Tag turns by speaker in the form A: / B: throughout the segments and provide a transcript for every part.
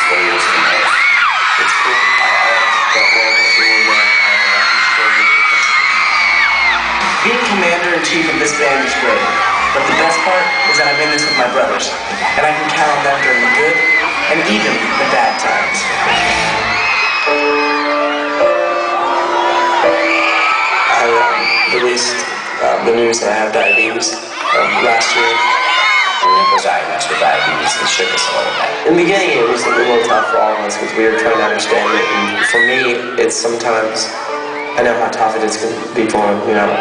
A: 4 years from now.
B: It's cool. I got well doing that.
C: Being commander-in-chief of this band is great, but the best part is that I'm in this with my brothers, and I can count on them during the good and even the bad times.
B: I released the news that I have diabetes last year.
A: And Nick was diagnosed with diabetes and shook us a little bit.
B: In the beginning, it was a little tough for all of us because we were trying to understand it. And for me, it's sometimes, I know how tough it is because people, you know,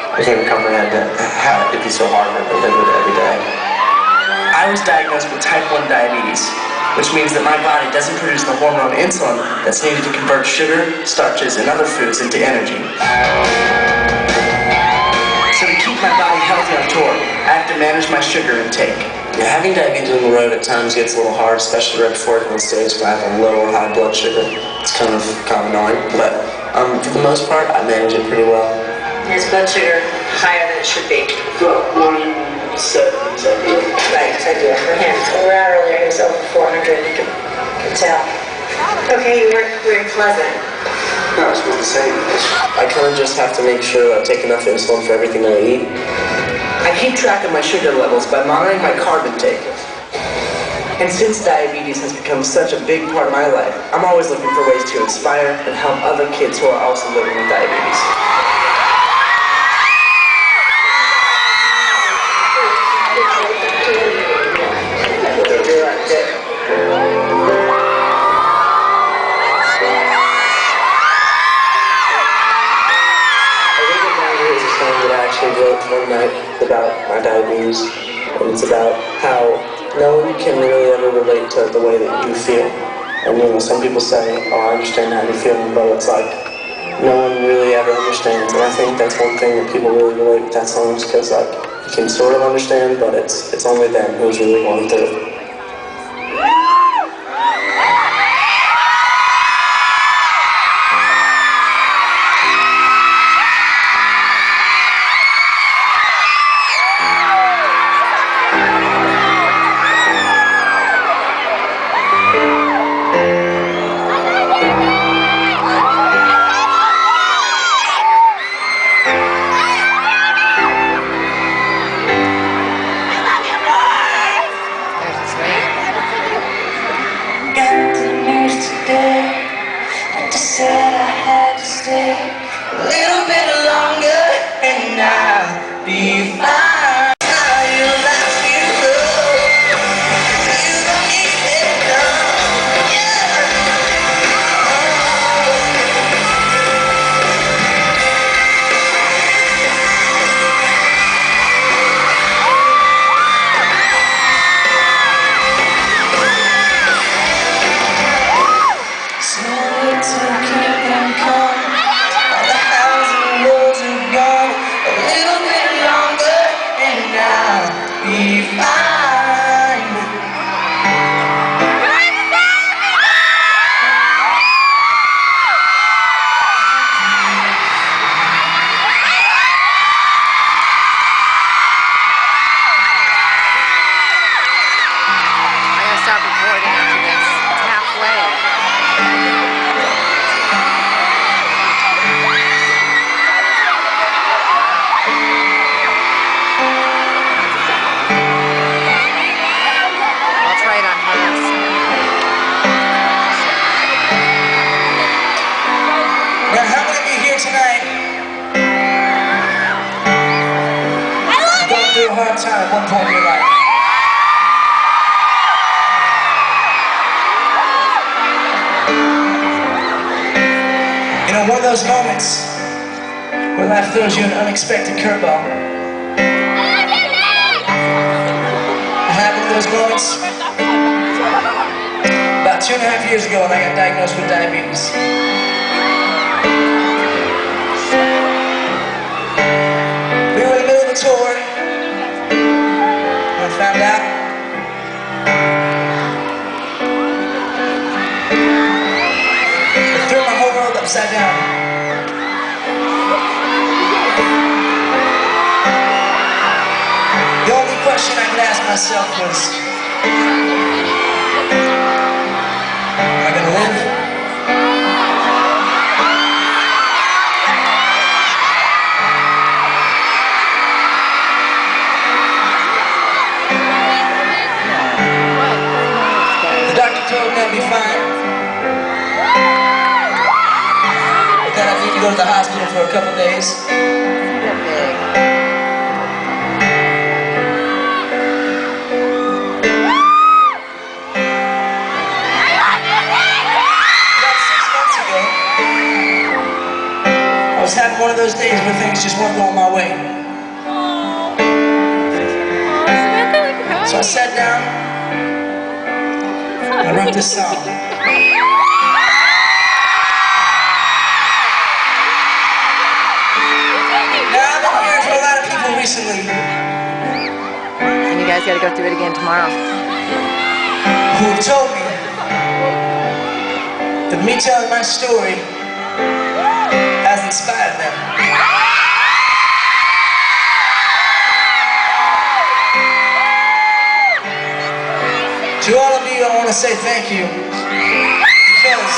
B: I can't comprehend how it'd be so hard to live with it every day.
C: I was diagnosed with type 1 diabetes, which means that my body doesn't produce the hormone insulin that's needed to convert sugar, starches, and other foods into energy. So to keep my body healthy on tour, I have to manage my sugar intake.
B: Yeah, having diabetes on the road at times gets a little hard, especially right before I go on stage when I have a low or high blood sugar. It's kind of annoying, but for the most part, I manage it pretty well.
D: His blood sugar higher than it should be.
B: Well, 170.
D: Right, so yeah, for him. We were out earlier, he was over 400, you can tell. Okay, you weren't very pleasant.
B: No, I was supposed to say, I kind of just have to make sure I take enough insulin for everything that I eat.
C: I keep track of my sugar levels by monitoring my carb intake. And since diabetes has become such a big part of my life, I'm always looking for ways to inspire and help other kids who are also living with diabetes.
B: I wrote one night about my diabetes, and it's about how no one can really ever relate to the way that you feel. And you know, some people say, oh, I understand how you're feeling, but it's like, no one really ever understands. And I think that's one thing that people really relate with that song, is because like, you can sort of understand, but it's only them who's really going through it.
E: I just said I had to stay a little bit longer and I'll be fine. Now you let me go. You don't even know. Yeah. Slowly took them come. All the housing roads are gone. A little bit longer and I'll be fine.
F: I gotta stop recording after this. It's halfway. I'll try it on hers.
E: Now, how many of you here tonight going through a hard time at one point in your life? You know, one of those moments where life throws you an unexpected curveball. I had one of those moments about 2.5 years ago when I got diagnosed with diabetes. We were in the middle of a tour and I found out it threw my whole world upside down. The only question I could ask myself was,
C: to go to the hospital for a couple days. I was having one of those days where things just weren't going my way. So I sat down and I wrote this song. Now I've been hearing from a lot of people recently.
F: And you guys got to go through it again tomorrow.
C: Who have told me that me telling my story has inspired them. To all of you, I want to say thank you, because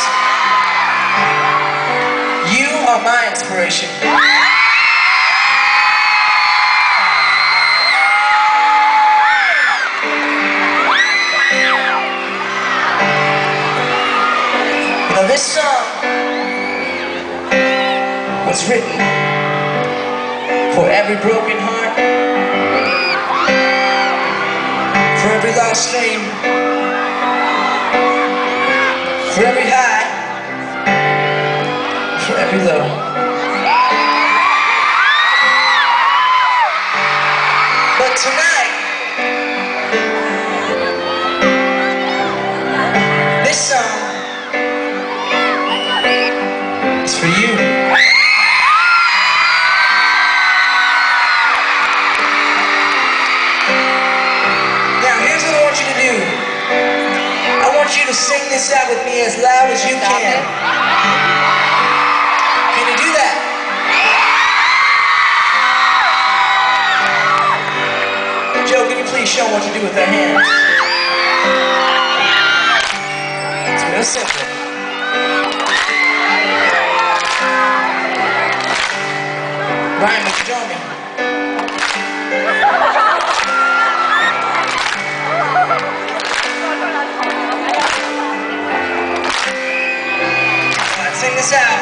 C: you are my inspiration. You know, this song was written for every broken heart, for every lost dream, for every high, for every low. But tonight, this song is for you. I want you to sing this out with me as loud as you can. Can you do that? Joe, can you please show them what to do with their hands? It's real simple. Ryan, would you join me? Sing this out.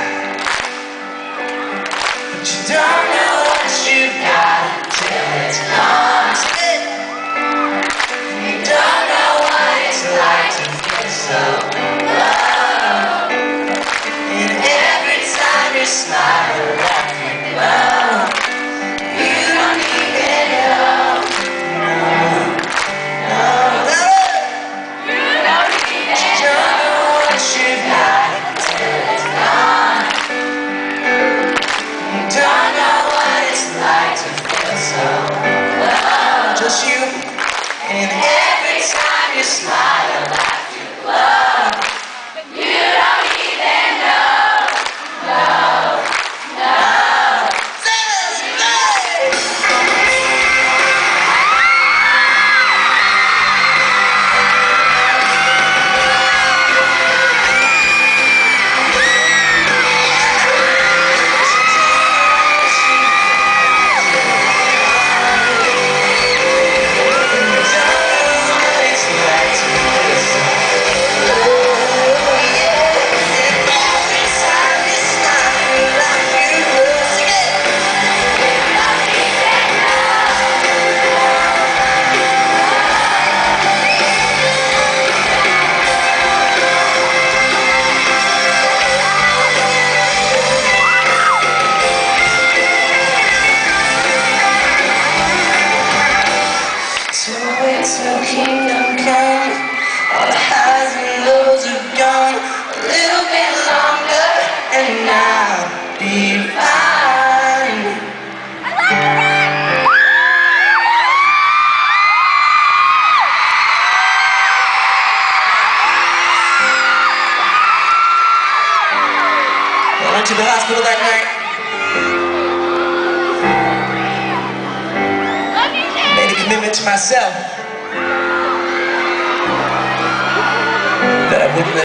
C: But you don't know what you've got till it's gone. You don't know what it's like to feel so low. And every time you smile, you laugh and glow. You don't even know. No. You don't know what you've got. Just you, and every time you smile, you laugh, you glow. You don't even know, no. Till kingdom come, all the highs and lows are gone. A little bit longer and I'll be fine. I went to the hospital that night. Made a commitment to myself that I wouldn't let